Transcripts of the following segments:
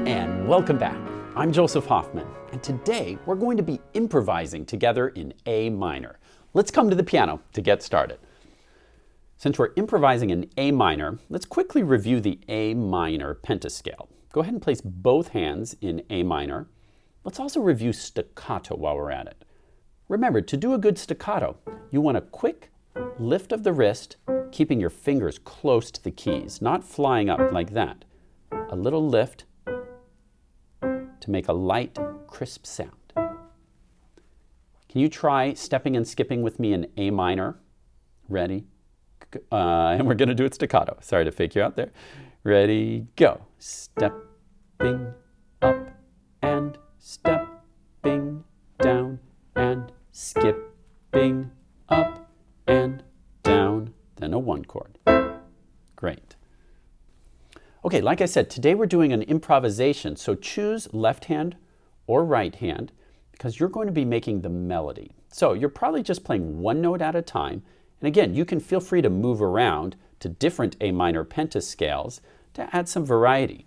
And welcome back. I'm Joseph Hoffman, and today we're going to be improvising together in A minor. Let's come to the piano to get started. Since we're improvising in A minor, let's quickly review the A minor pentascale. Go ahead and place both hands in A minor. Let's also review staccato while we're at it. Remember, to do a good staccato, you want a quick lift of the wrist, keeping your fingers close to the keys, not flying up like that. A little lift to make a light, crisp sound. Can you try stepping and skipping with me in A minor? Ready? And we're going to do it staccato. Sorry to fake you out there. Ready, go. Stepping up and stepping down and skipping up and down. Then a one chord. Great. Okay, like I said, today we're doing an improvisation, so choose left hand or right hand because you're going to be making the melody. So you're probably just playing one note at a time, and again, you can feel free to move around to different A minor pentascales to add some variety.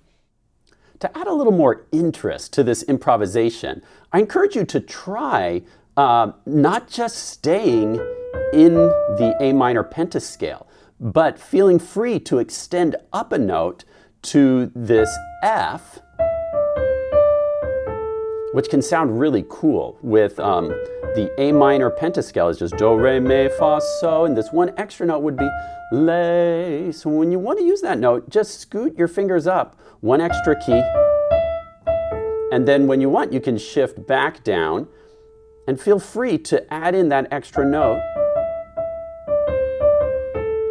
To add a little more interest to this improvisation, I encourage you to try not just staying in the A minor pentascale, but feeling free to extend up a note to this F, which can sound really cool with the A minor pentascale is just do, re, mi, fa, so, and this one extra note would be lay. So when you want to use that note, just scoot your fingers up one extra key, and then when you want, you can shift back down and feel free to add in that extra note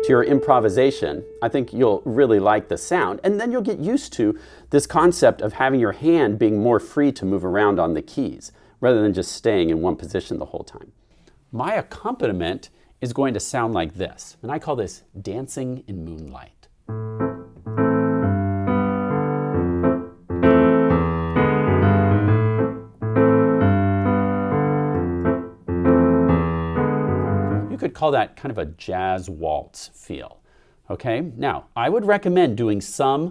to your improvisation. I think you'll really like the sound, and then you'll get used to this concept of having your hand being more free to move around on the keys rather than just staying in one position the whole time. My accompaniment is going to sound like this, and I call this dancing in moonlight. You could call that kind of a jazz waltz feel. Okay, now I would recommend doing some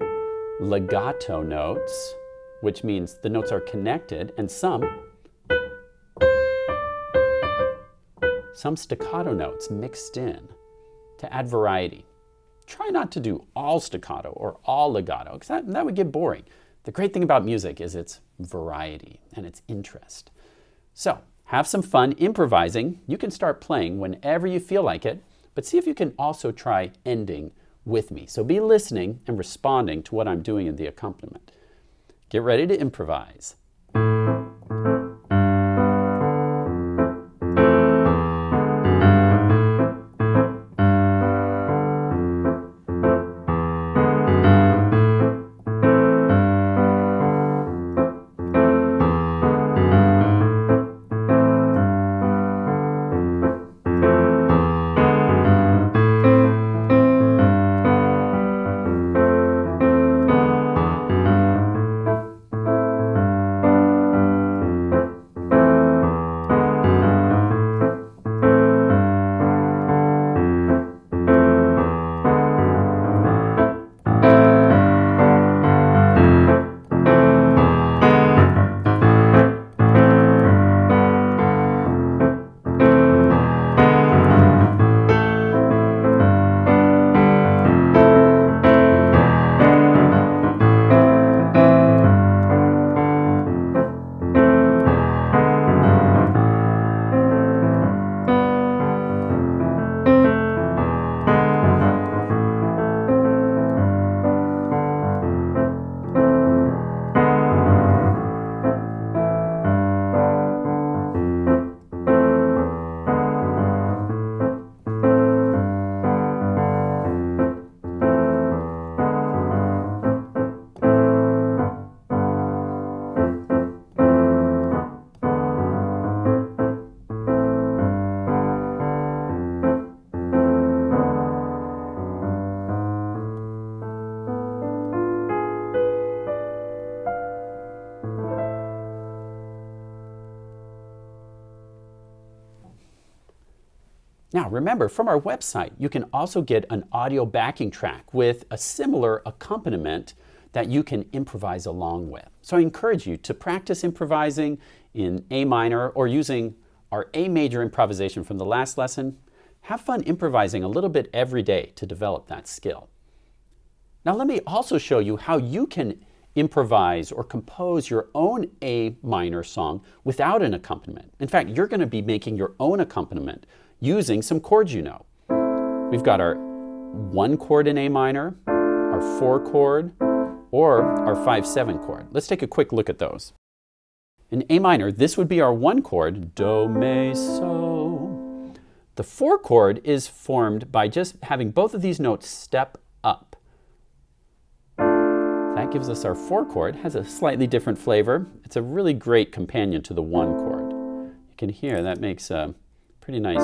legato notes, which means the notes are connected, and some staccato notes mixed in to add variety. Try not to do all staccato or all legato, because that would get boring. The great thing about music is its variety and its interest. So, have some fun improvising. You can start playing whenever you feel like it, but see if you can also try ending with me. So be listening and responding to what I'm doing in the accompaniment. Get ready to improvise. Now remember, from our website, you can also get an audio backing track with a similar accompaniment that you can improvise along with. So I encourage you to practice improvising in A minor or using our A major improvisation from the last lesson. Have fun improvising a little bit every day to develop that skill. Now let me also show you how you can improvise or compose your own A minor song without an accompaniment. In fact, you're going to be making your own accompaniment using some chords you know. We've got our 1 chord in A minor, our 4 chord, or our 5/7 chord. Let's take a quick look at those. In A minor, this would be our 1 chord, Do, Me, So. The 4 chord is formed by just having both of these notes step up. That gives us our 4 chord. Has a slightly different flavor. It's a really great companion to the 1 chord. You can hear that makes a pretty nice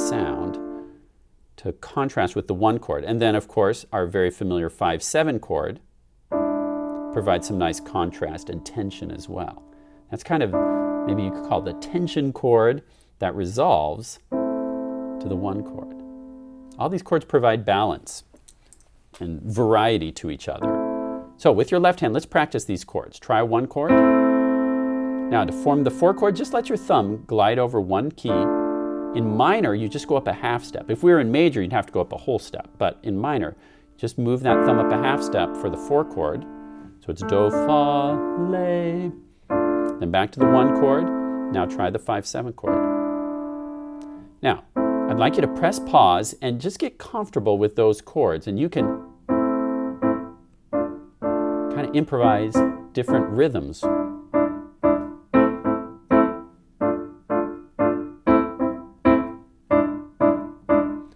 sound to contrast with the 1 chord. And then, of course, our very familiar 5/7 chord provides some nice contrast and tension as well. That's kind of, maybe you could call the tension chord that resolves to the 1 chord. All these chords provide balance and variety to each other. So with your left hand, let's practice these chords. Try 1 chord. Now to form the 4 chord, just let your thumb glide over 1 key. In minor, you just go up a half step. If we were in major, you'd have to go up a whole step. But in minor, just move that thumb up a half step for the 4 chord. So it's Do, Fa, Le. Then back to the 1 chord. Now try the 5/7 chord. Now, I'd like you to press pause and just get comfortable with those chords. And you can kind of improvise different rhythms.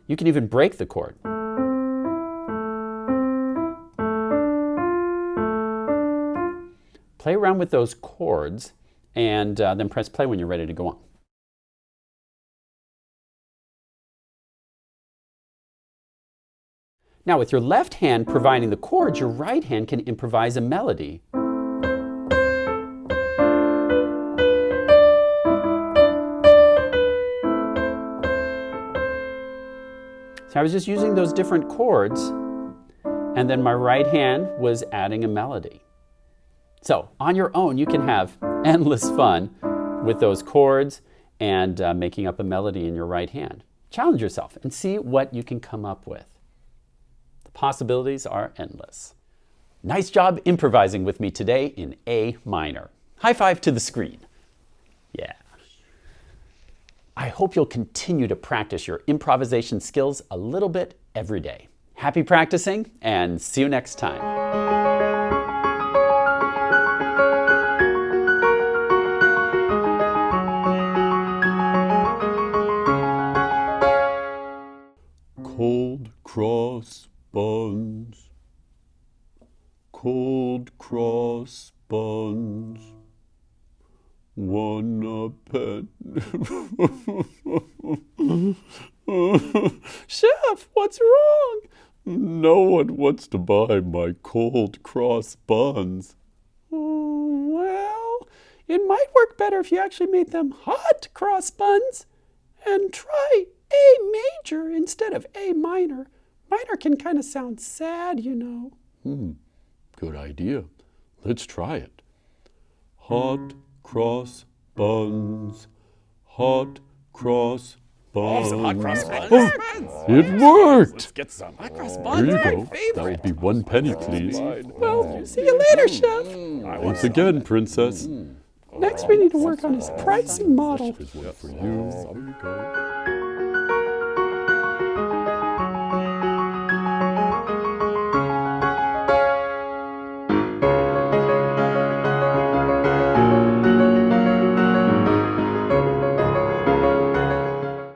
You can even break the chord. Play around with those chords and then press play when you're ready to go on. Now with your left hand providing the chords, your right hand can improvise a melody. So I was just using those different chords, and then my right hand was adding a melody. So on your own, you can have endless fun with those chords and making up a melody in your right hand. Challenge yourself and see what you can come up with. The possibilities are endless. Nice job improvising with me today in A minor. High five to the screen. Yeah. I hope you'll continue to practice your improvisation skills a little bit every day. Happy practicing, and see you next time. Cold cross buns, cold cross buns, 1 a pen. Chef, what's wrong? No one wants to buy my cold cross buns. Well, it might work better if you actually made them hot cross buns. And try A major instead of A minor. Minor can kind of sound sad, you know. Good idea. Let's try it. Hot cross buns, hot cross buns. Some hot cross buns. Oh, it worked! Let's get some hot cross buns. Here you My go. favorite. That would be 1 penny, please. Well, See you later, Chef. Once again, Princess. Next, we need to work on his pricing model. Here's one for you. There you go.